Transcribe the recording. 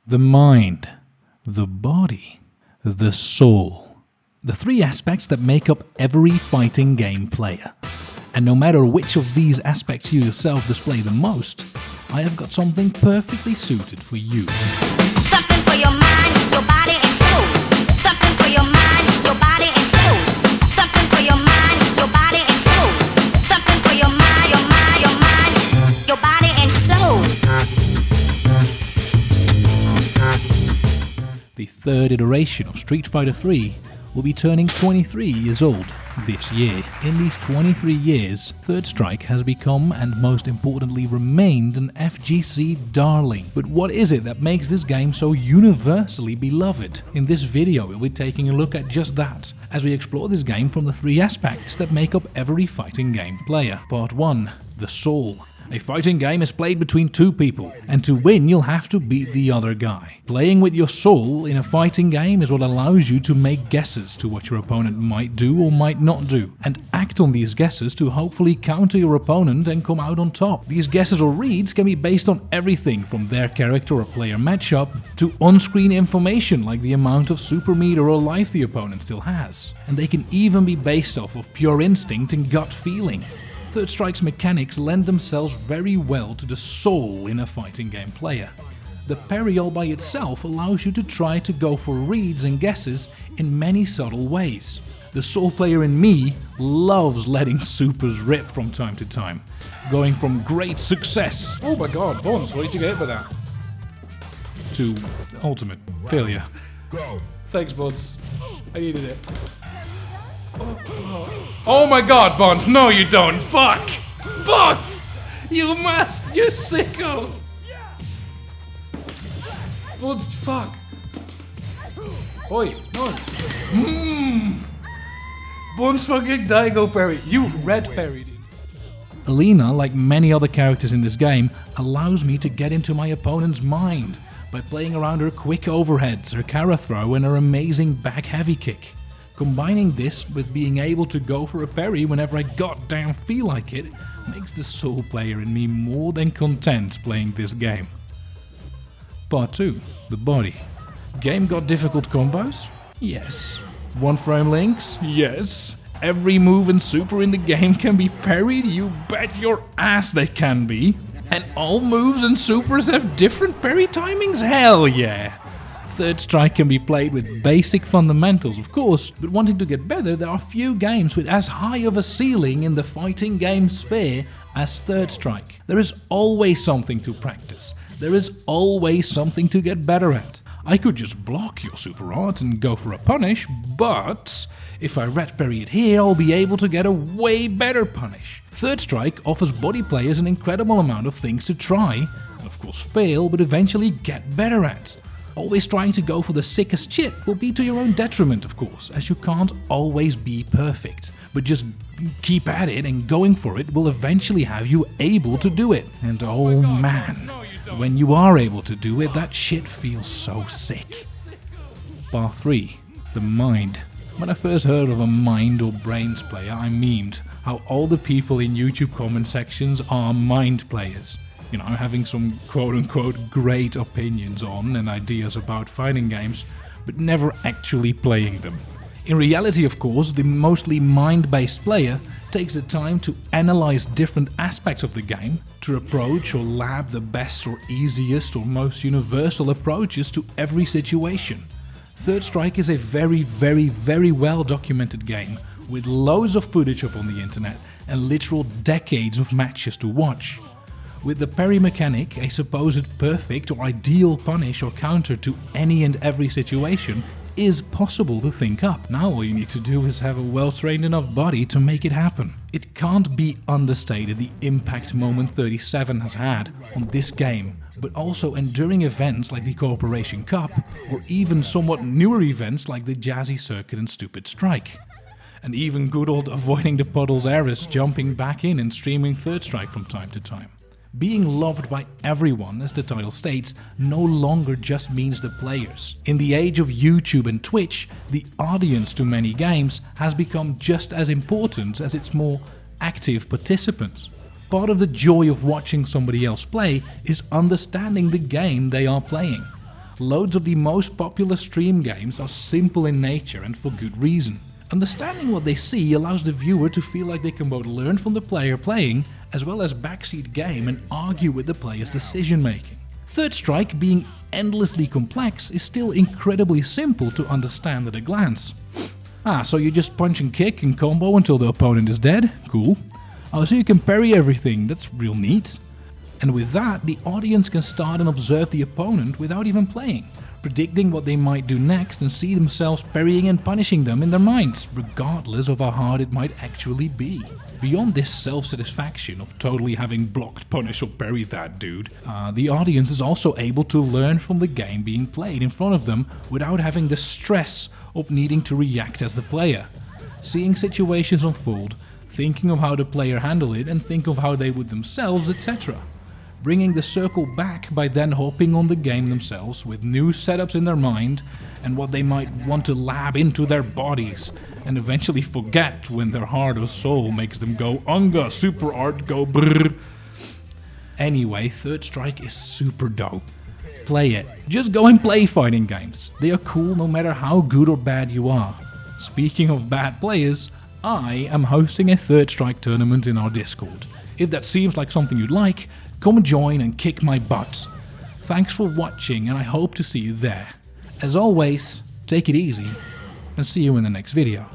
the mind, the body, the soul. The three aspects that make up every fighting game player. And no matter which of these aspects you yourself display the most, I have got something perfectly suited for you. Something for your mind, your body and soul. Something for your mind, your body and soul. Something for your mind, your body and soul. Something for your mind, your mind, your mind, your body and soul. The third iteration of Street Fighter III will be turning 23 years old this year. In these 23 years, Third Strike has become, and most importantly remained, an FGC darling. But what is it that makes this game so universally beloved? In this video we'll be taking a look at just that, as we explore this game from the three aspects that make up every fighting game player. Part 1. The Soul. A fighting game is played between two people, and to win you'll have to beat the other guy. Playing with your soul in a fighting game is what allows you to make guesses to what your opponent might do or might not do, and act on these guesses to hopefully counter your opponent and come out on top. These guesses or reads can be based on everything from their character or player matchup to on-screen information like the amount of super meter or life the opponent still has. And they can even be based off of pure instinct and gut feeling. Third Strike's mechanics lend themselves very well to the soul in a fighting game player. The parry all by itself allows you to try to go for reads and guesses in many subtle ways. The soul player in me loves letting supers rip from time to time, going from great success, oh my god, Bones, what did you get with that, to ultimate failure. Thanks, Bones. I needed it. Oh my god, Bonds, no you don't! Fuck! Bonds! You sicko! Bonds, fuck! Oi, no! Bonds fucking Daigo parry, you red parried. Alina, like many other characters in this game, allows me to get into my opponent's mind by playing around her quick overheads, her Kara throw and her amazing back heavy kick. Combining this with being able to go for a parry whenever I goddamn feel like it makes the soul player in me more than content playing this game. Part 2. The body. Game got difficult combos? Yes. One frame links? Yes. Every move and super in the game can be parried? You bet your ass they can be. And all moves and supers have different parry timings? Hell yeah. Third Strike can be played with basic fundamentals, of course, but wanting to get better, there are few games with as high of a ceiling in the fighting game sphere as Third Strike. There is always something to practice. There is always something to get better at. I could just block your super art and go for a punish, but if I red parry it here, I'll be able to get a way better punish. Third Strike offers body players an incredible amount of things to try, and of course fail, but eventually get better at. Always trying to go for the sickest shit will be to your own detriment, of course, as you can't always be perfect. But just keep at it, and going for it will eventually have you able to do it. And oh man, when you are able to do it, that shit feels so sick. Part 3. The mind. When I first heard of a mind or brains player, I memed how all the people in YouTube comment sections are mind players. You know, having some quote-unquote great opinions on and ideas about fighting games, but never actually playing them. In reality, of course, the mostly mind-based player takes the time to analyze different aspects of the game, to approach or lab the best or easiest or most universal approaches to every situation. Third Strike is a very, very, very well documented game, with loads of footage up on the internet and literal decades of matches to watch. With the parry mechanic, a supposed perfect or ideal punish or counter to any and every situation is possible to think up. Now all you need to do is have a well-trained enough body to make it happen. It can't be understated the impact Moment 37 has had on this game, but also enduring events like the Corporation Cup, or even somewhat newer events like the Jazzy Circuit and Stupid Strike. And even good old Avoiding the Puddles Eris jumping back in and streaming Third Strike from time to time. Being loved by everyone, as the title states, no longer just means the players. In the age of YouTube and Twitch, the audience to many games has become just as important as its more active participants. Part of the joy of watching somebody else play is understanding the game they are playing. Loads of the most popular stream games are simple in nature and for good reason. Understanding what they see allows the viewer to feel like they can both learn from the player playing, as well as backseat game and argue with the player's decision making. Third Strike, being endlessly complex, is still incredibly simple to understand at a glance. So you just punch and kick and combo until the opponent is dead? Cool. So you can parry everything, that's real neat. And with that, the audience can start and observe the opponent without even playing, predicting what they might do next and see themselves parrying and punishing them in their minds, regardless of how hard it might actually be. Beyond this self-satisfaction of totally having blocked, punished or parried that dude, the audience is also able to learn from the game being played in front of them without having the stress of needing to react as the player. Seeing situations unfold, thinking of how the player handled it and think of how they would themselves, etc. Bringing the circle back by then hopping on the game themselves with new setups in their mind and what they might want to lab into their bodies and eventually forget when their heart or soul makes them go Unga, super art, go brrr. Anyway, Third Strike is super dope. Play it. Just go and play fighting games. They are cool no matter how good or bad you are. Speaking of bad players, I am hosting a Third Strike tournament in our Discord. If that seems like something you'd like, come join and kick my butt. Thanks for watching and I hope to see you there. As always, take it easy and see you in the next video.